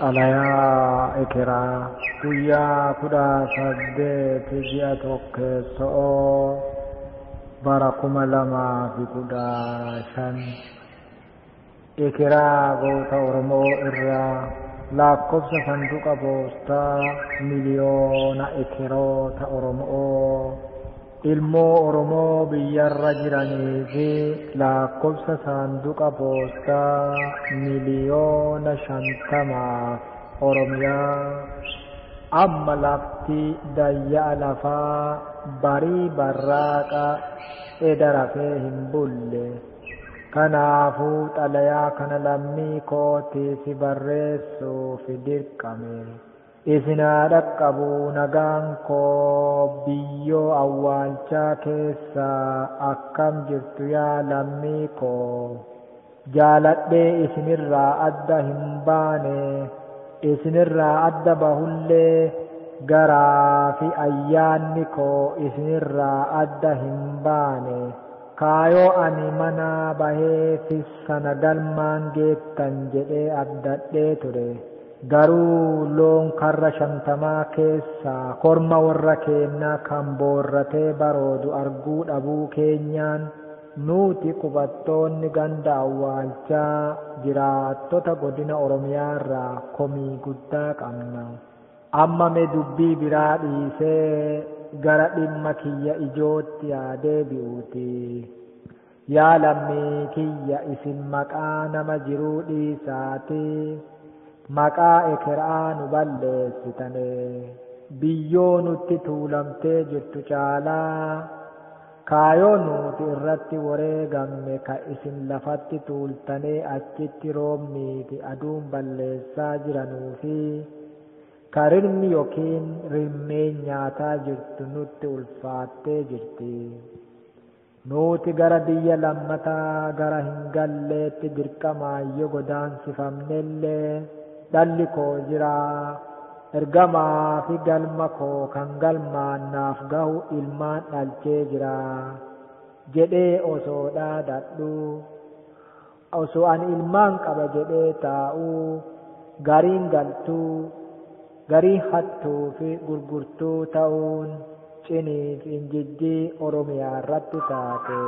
Alayaa ekeraa guyyaa 18 ji'a tokkeessoo bara 2015 ekeraa goota Oromoo irraa lakkoofsa sanduuqa poostaa miliyoona ekeroota Oromoo ilmoo Oromoo biyyarra jiranii fi lakkoofsa sanduuqa poostaa miliyoona 50 Oromiyaa amma lafti dayyaa lafaa barii barraaqa edarafee hin bulle kanaafuu xalayaa kana lammii kootiif barreessuuf dirqame isinaa dhaqqabu nagaan koo biyyoo awwaalchaa keessaa akkam jirtu yaa lammii koo jaaladhee isinirraa adda hin baane isinirraa adda bahullee garaa fi ayyaanni koo isinirraa adda hin baane kaayoo ani mana bahee fi sana galmaan geettan jedhee abdadhee ture garuu loon karra 50 keessaa korma warra keennaa kan boorratee baroodu arguu dhabuu keenyaan nuti qubattoonni ganda awwaalchaa jiraattota godina Oromiyaarraa komii guddaa qabna. Amma mee dubbii biraa dhiisee gara dhimma kiyya ijootti haa deebi'uuti. Yaa lammii kiyya isin maqaa nama jiruu dhiisaati. Maqaa ekeraa nu balleessitane. Biyyoo nutti tuulamtee jirtu caalaa. Kaayoo nuti irratti wareegamme ka isin lafatti tuultanee achitti roobniiti aduun balleessaa jiranuufi karirmi yookiin rimmeen nyaataa jirtu nutti ulfaattee jirti. Nuti gara biyya lammataa gara hin galleetti dirqamaayyoo godaansifamnellee dhalli koo jiraa. Ergamaa fi galma koo kan galmaan naaf gahu ilmaan dhalchee jira jedhee osoo dhaadadhu osoo ani ilmaan qaba jedhee taa'u gariin galtuu garii hattuu fi gurgurtuu ta'uun ciniif injijjii Oromiyaa irratti taate.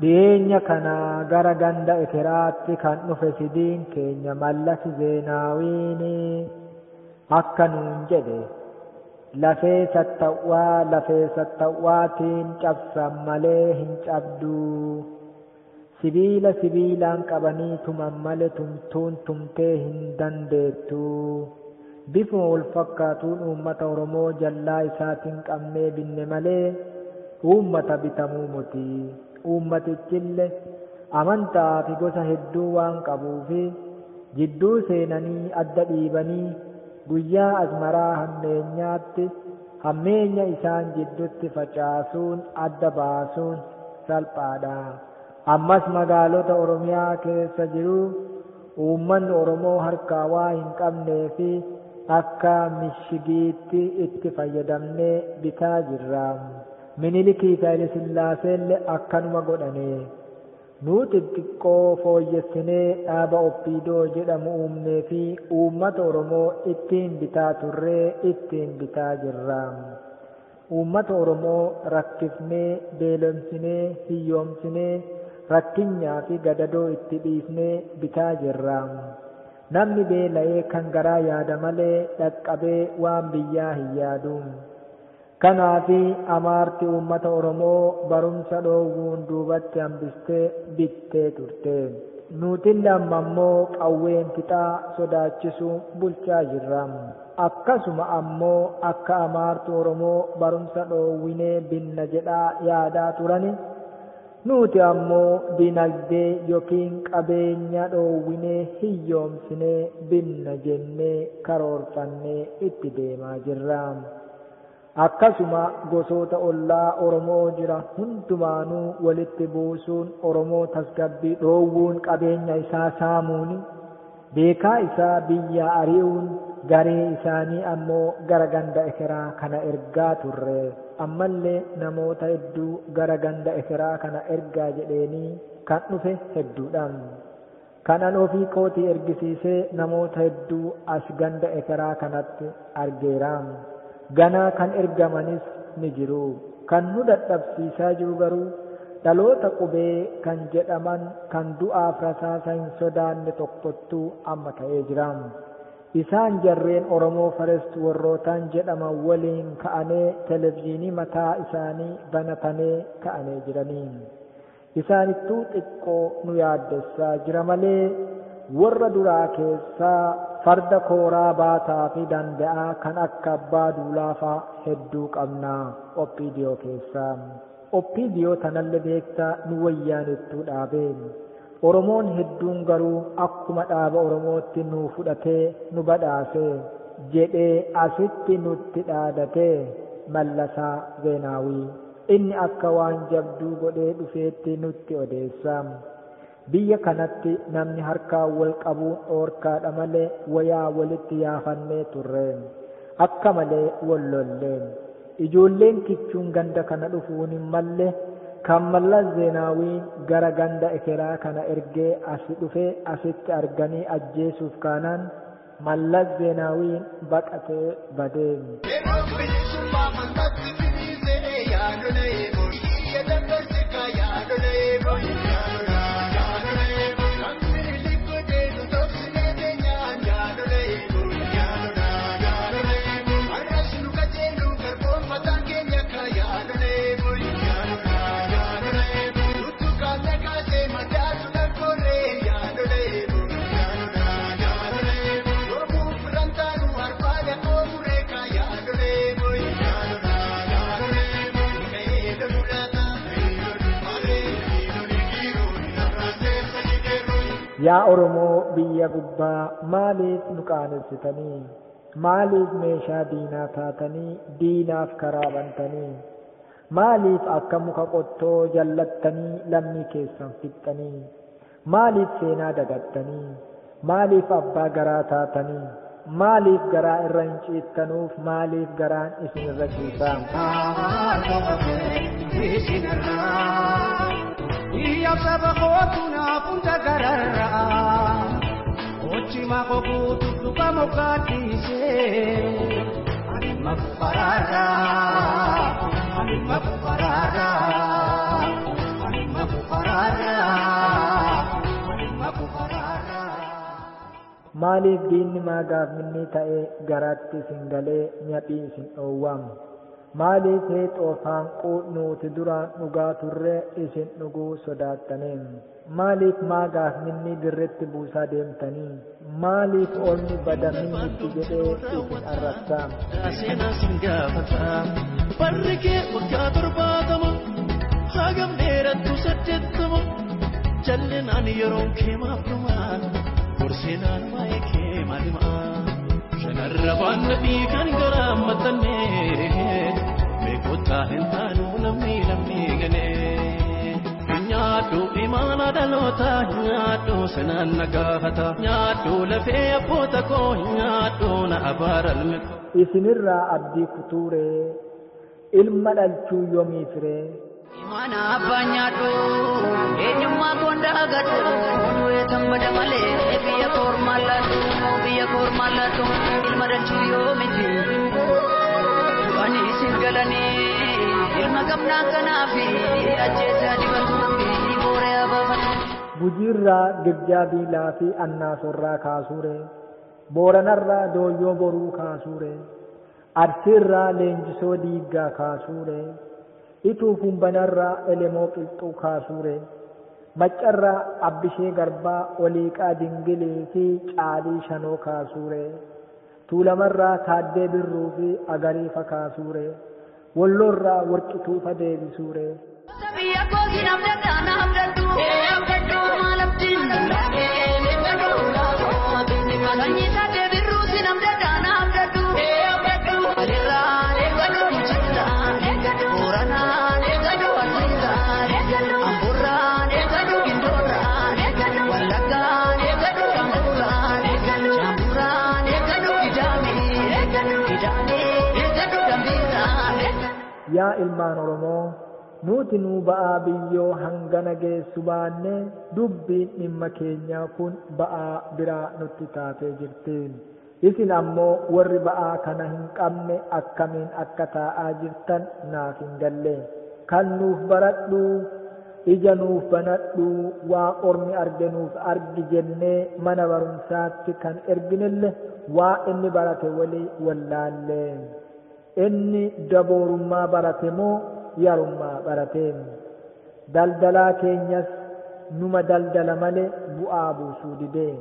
Dhiyeenya kana gara ganda ekeraatti kan dhufe sidiin keenya Mallas Zeenaawiin akka nuun jedhe lafee sattawwaatiin cabsan malee hin cabdu sibiila sibiilaan qabanii tuman malee tumtuun tumtee hin dandeettu bifuma wal fakkaatuun uummata Oromoo jallaa isaatiin qabnee binne malee uummata bitamuu muti. Uummatichillee amantaa fi gosa hedduu waan qabuufi jidduu seenanii adda dhiibanii guyyaa azmaraa hammeenyaatti hammeenya isaan jidduutti facaasuun adda baasuun salphaadha. Ammas magaalota Oromiyaa keessa jiru uummanni Oromoo harkaa waa hin qabnee fi akka mishigiitti itti fayyadamnee bitaa jirra. Minilikii fi Haile Sillaaseellee akkanuma godhane nuti xiqqoo fooyyessinee dhaaba Oppiidoo jedhamu uumnee fi uummata Oromoo ittiin bitaa turree ittiin bitaa jirra. Uummata Oromoo rakkifnee beelomsinee hiyyoomsinee rakkinyaa fi gadadoo itti dhiifnee bitaa jirra. Namni beela'ee kan garaa yaada malee dhaqqabee waan biyyaa hin yaadu. Kanaafi amaarti uummata Oromoo barumsa dhoowwuun duubatti hambistee bittee turte. Nuti amma ammoo qawween fixaa sodaachisuu bulchaa jirra. Akkasuma ammoo akka amaarti Oromoo barumsa dhoowwinee binna jedhaa yaadaa turani nuti ammoo dinagdee yookiin qabeenya dhoowwinee hiyyoomsinee binna jennee karoorfannee itti deemaa jirra. Akkasuma gosoota ollaa Oromoo jira hundumaanuu walitti buusuun Oromoo tasgabbii dhoowwuun qabeenya isaa saamuun beekaa isaa biyya ari'uun garee isaanii ammoo gara ganda ekeraa kana ergaa turre. Ammallee namoota hedduu gara ganda ekeraa kana ergaa jedheenii kan dhufe hedduudha. Kanan ofii kootii ergisiisee namoota hedduu as ganda ekeraa kanatti argeera. Ganaa kan ergamanis ni jiru. Kan nu dadhabsiisaa jiru garuu dhaloota qubee kan jedhaman kan du'aaf rasaasa hin sodaanne tokkottuu amma ta'ee jira. Isaan jarreen Oromoo Forest warrootaan jedhaman waliin ka'anee televezyiinii mataa isaanii banatanii ka'anii jiranii. Isaanittuu xiqqoo nu yaaddessaa jira malee warra duraa keessaa farda kooraa baataa fi danda'aa kan akka abbaa duulaafaa hedduu qabna Oppiidiyoo keessaa. Oppiidiyoo tanallee beektaa nu wayyaanittuu dhaabeen. Oromoon hedduun garuu akkuma dhaaba Oromootti nu fudhatee nu badhaase jedhee asitti nutti dhaadatee Mallasaa Zeenaawii. Inni akka waan jabduu godhee dhufeetti nutti odeessa. Biyya kanatti namni harkaan wal qabuun dhoorkaadha malee wayaa walitti yaafannee turre. Akka malee wal lolleen. Ijoolleen kichuun ganda kana dhufuun hin malle kan Mallas Zeenaawiin gara ganda ekeraa kana ergee asi dhufee asitti arganii ajjeesuuf kaanaan Mallas Zeenaawiin baqatee badee. Yaa Oromoo biyya gubbaa maaliif nu qaanessitanii? Maaliif meeshaa diinaa taatanii diinaaf karaa bantanii? Maaliif akka muka qottoo jallattanii lammii keessan fixxanii? Maaliif seenaa dagattanii? Maaliif abbaa garaa taatanii? Maaliif garaa irra hin ciittanuuf maaliif garaan isin irra ciisaa? Iyya saba kootuna punta gararraa ochi mako kutu luka mokatise ani makuparara ani makuparara ani makuparara ani makuparara. Maaliif diinni maagaaf minni ta'ee garaatti isin galee nyaphii isin dhoowwamu? Maaliif heexoofaan nuti duraan dhugaa turre isin dhuguu sodaattaniin? Maaliif maagaaf minni dirretti buusaa deemtanii? Maaliif oolni badamni itti jedhee isin arrabsaa? Seenaa sin gaafataa barri kee waggaa 70 hagam dheerattu 80 jallinaan yeroon kee maaf dhumaan gorseenaan waa'ee kee maal himaa? Shanarra waan nadhii kan garaa maxxannee beekotaa hin taanu lammi ganee. Nyaadhu imaana dhalootaa nyaadhu sanaan na gaafata nyaadhu lafee abboota koo nyaadhu na abaaralme. Isinirraa abdii kutuuree ilma dhalchuu yoomii firee? Imaana abbaa nyaadhu eenyummaa koonda agadhu nuweetan bada malee biyya koormaa laatu ilma dhalchuu yoomiti du'anii isin galanii ilma gamnaa kanaafi ajjeesaa dibatuufi booree abaafatu. Gujiirraa Girjaa Biilaa fi Annaasorraa kaasuure, Booranarraa Dooyyoo Boruu kaasuure, Arsiirraa Leenjisoo Diiggaa kaasuure, Ituu Humbanarraa Elemoo Qilxuu kaasuure, Maccarraa Abbishee Garbaa Oliiqaa Dingilii fi Caalii Shanoo kaasuure, Tuulamarraa Taaddee Birruu fi Agariifa kaasuure, Walloorraa Warqituufa deebisuure. Yaa ilmaan Oromoo, nuti nuu ba'aa biyyoo hangana geessu baanne dubbiin dhimma keenyaa kun ba'aa biraa nutti taatee jirti. Isin ammoo warri ba'aa kana hin qabne akkamiin akka taa'aa jirtan naaf hin galle. Kan nuuf baradhu ija nuuf banadhu waa ormi arge nuuf argi jennee mana barumsaatti kan erginille waa inni barate walii wallaalle. Inni daboorummaa barate moo yarummaa barate? Daldalaa keenyas numa daldala malee bu'aa buusuu didee.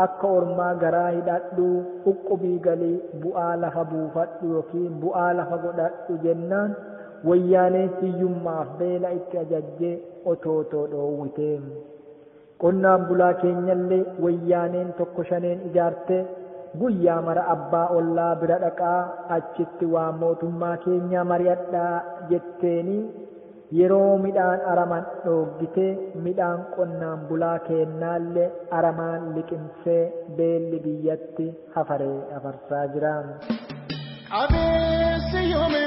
Akka ormaa garaa hidhadhu uqqubii galii bu'aa lafa buufadhu yookiin bu'aa lafa godhadhu jennaan wayyaaneen hiyyummaaf beela itti ajajjee otoo dhoowwitee. Qonnaan bulaa keenyallee wayyaaneen tokko shaneen ijaartee guyyaa mara abbaa ollaa bira dhaqaa achitti waa mootummaa keenyaa mari'adhaa jetteeni yeroo midhaan araman dhooggitee midhaan qonnaan bulaa keennaallee aramaan liqimsee beelli biyyatti hafarsaa jira. Abeessi yoome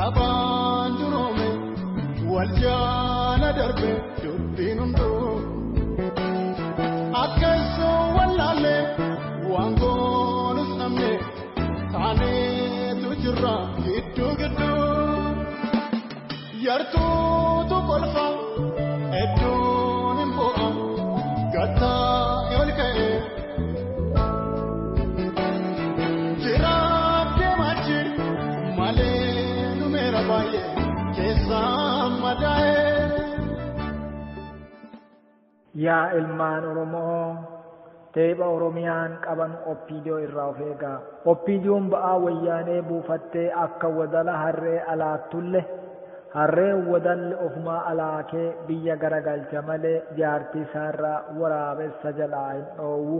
abaan duroome wal jaala darbe dubbiin hunduu akkasoo wallaalee. Wangoonus namne taaneetu jirra gidduu yartuutu kolfa edduun hin bu'a gattaa ol ka'e jiraaf deemachi malee numeera baay'ee keessaa madaa'e. Yaa ilmaan Oromoo, teepha Oromiyaan qaban Oppiidiyoo irraa of eegaa. Oppiidiyoon ba'aa wayyaanee buufattee akka wadala harree alaattulle harreen wadalli ofumaa alaakee biyya garagalcha malee jaartii isaarraa waraabessa jalaa hin dhoowwu.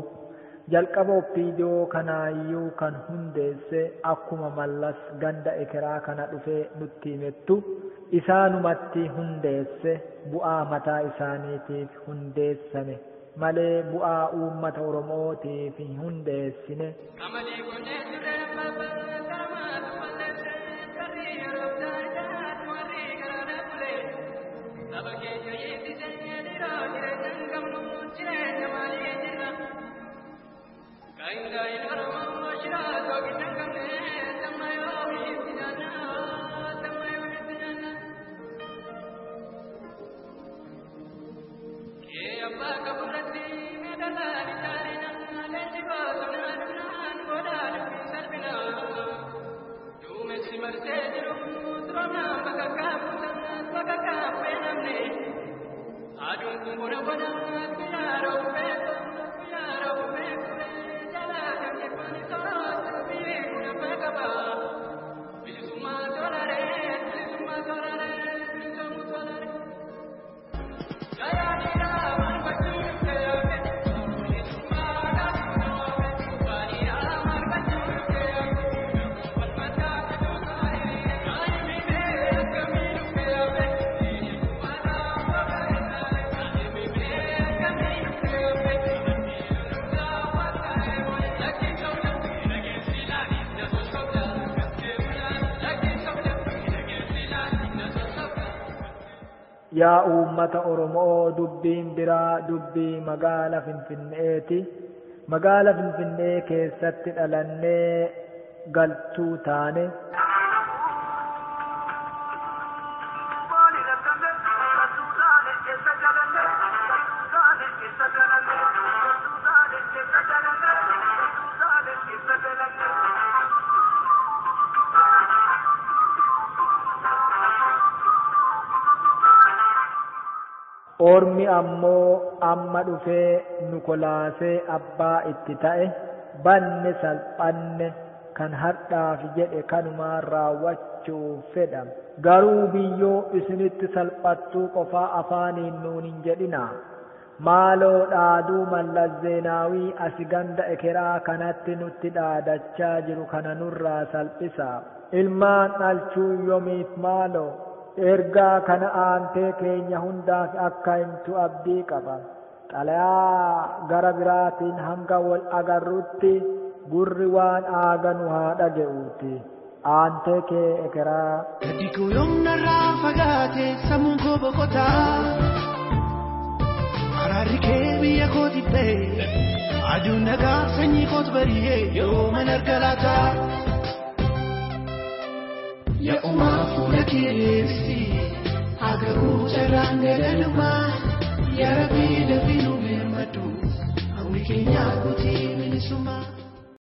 Jalqaba Oppiidiyoo kanaayyuu kan hundeesse akkuma mallas ganda ekeraa kana dhufee nutti himettu isaanumatti hundeesse bu'aa mataa isaaniitiif hundeessame. Malee bu'aa uummata Oromootiif hin hundeessine. Yaa uummata Oromoo, dubbiin biraa dubbii magaala Finfinneeti. Magaala Finfinnee keessatti dhalannee galtuu taane. Ormi ammoo amma dhufee nu kolaasee abbaa itti ta'e banne salphanne kan har'aaf jedhe kanumaan raawwachuu fedha. Garuu biyyoo isinitti salphattuu qofaa afaaniin nuun hin jedhina. Maaloo dhaaduu Mallas Zeenaawii asi ganda ekeraa kanatti nutti dhaadachaa jiru kana nurraa salphisa. Ilmaan dhalchuu yoomiif maaloo ergaa kana aantee keenya hundaaf akka himtu abdii qaba. Xalayaa gara biraatiin hanga wal agarrutti gurri waan aaganu haa dhaga'uuti. Aantee kee ekeraa. Gadi koo yoomnarraa fagaate sammuun koo boqotaa. Araarri kee biyya kooti ta'e aduun nagaa sanyii kooti bari'ee yooman arga laata. Yaa uumaa fuula keessa agaruu carraan galalumaa yaa rabbi dafii nu birmatu hawwi keenya guutii bilisummaa.